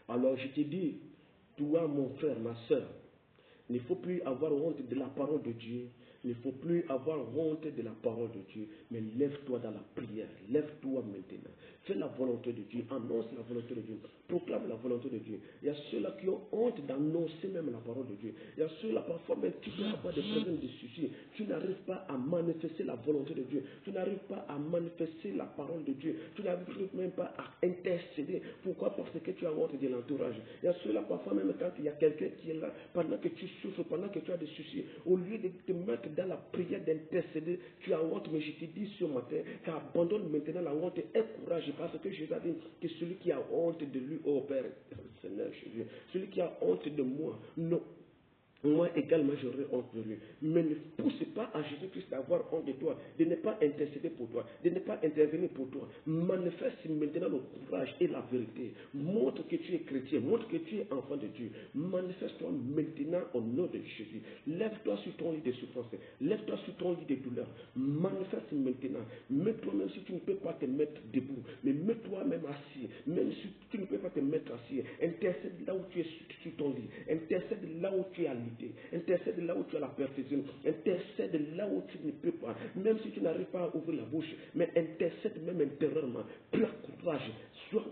Alors je te dis, toi mon frère, ma soeur, il ne faut plus avoir honte de la parole de Dieu. Il ne faut plus avoir honte de la parole de Dieu. Mais lève-toi dans la prière. Lève-toi maintenant. Fais la volonté de Dieu. Annonce la volonté de Dieu. Proclame la volonté de Dieu. Il y a ceux-là qui ont honte d'annoncer même la parole de Dieu. Il y a ceux-là, parfois même, tu peux avoir des problèmes de soucis. Tu n'arrives pas à manifester la volonté de Dieu. Tu n'arrives pas à manifester la parole de Dieu. Tu n'arrives même pas à intercéder. Pourquoi? Parce que tu as honte de l'entourage. Il y a ceux-là, parfois même, quand il y a quelqu'un qui est là, pendant que tu souffres, pendant que tu as des soucis, au lieu de te mettre dans la prière d'intercéder, tu as honte. Mais je te dis ce matin qu'abandonne maintenant la honte et courage, parce que Jésus a dit que celui qui a honte de lui, oh Père, Seigneur Jésus, celui qui a honte de moi, non. Moi également j'aurai honte de lui. Mais ne pousse pas à Jésus-Christ d'avoir honte de toi, de ne pas intercéder pour toi, de ne pas intervenir pour toi. Manifeste maintenant le courage et la vérité. Montre que tu es chrétien, montre que tu es enfant de Dieu. Manifeste-toi maintenant au nom de Jésus. Lève-toi sur ton lit de souffrance, lève-toi sur ton lit de douleur. Manifeste maintenant. Mets-toi même si tu ne peux pas te mettre debout, mais mets-toi même assis. Même si tu ne peux pas te mettre assis, intercède là où tu es sur ton lit. Intercède là où tu es à l'idée. Intercède là où tu as la perfusion. Intercède là où tu ne peux pas. Même si tu n'arrives pas à ouvrir la bouche, mais intercède même intérieurement. Prends courage. Sois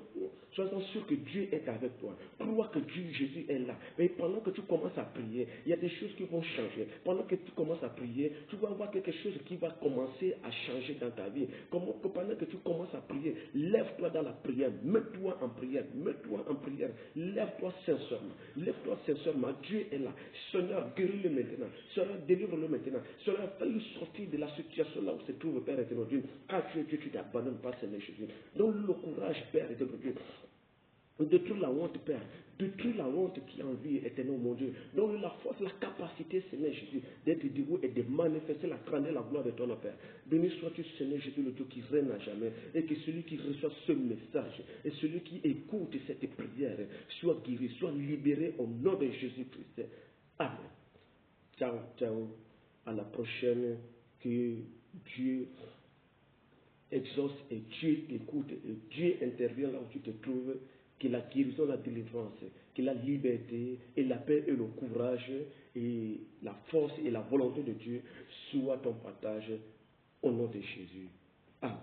sûr que Dieu est avec toi. Crois que Dieu, Jésus est là. Et pendant que tu commences à prier, il y a des choses qui vont changer. Pendant que tu commences à prier, tu vas voir quelque chose qui va commencer à changer dans ta vie. Pendant que tu commences à prier, lève-toi dans la prière. Mets-toi en prière. Mets-toi en prière. Lève-toi sincèrement. Lève-toi sincèrement. Dieu est là. Seigneur, guéris-le maintenant. Seigneur, délivre-le maintenant. Seigneur, fais-le sortir de la situation là où se trouve, Père éternel Dieu. Car tu es Dieu, tu t'abandonnes pas, Seigneur Jésus. Donne-le le courage, Père éternel Dieu. Détruis la honte, Père. Détruis la honte qui en vie éternelle, mon Dieu. Donne la force, la capacité, Seigneur Jésus, d'être debout et de manifester la grandeur, la gloire de ton Père. Béni sois-tu, Seigneur Jésus, le Dieu qui règne à jamais. Et que celui qui reçoit ce message et celui qui écoute cette prière soit guéri, soit libéré au nom de Jésus-Christ. Amen. Ciao, ciao. À la prochaine. Que Dieu exauce et Dieu t'écoute et Dieu intervient là où tu te trouves, que la guérison, la délivrance, que la liberté et la paix et le courage et la force et la volonté de Dieu soient ton partage au nom de Jésus. Amen.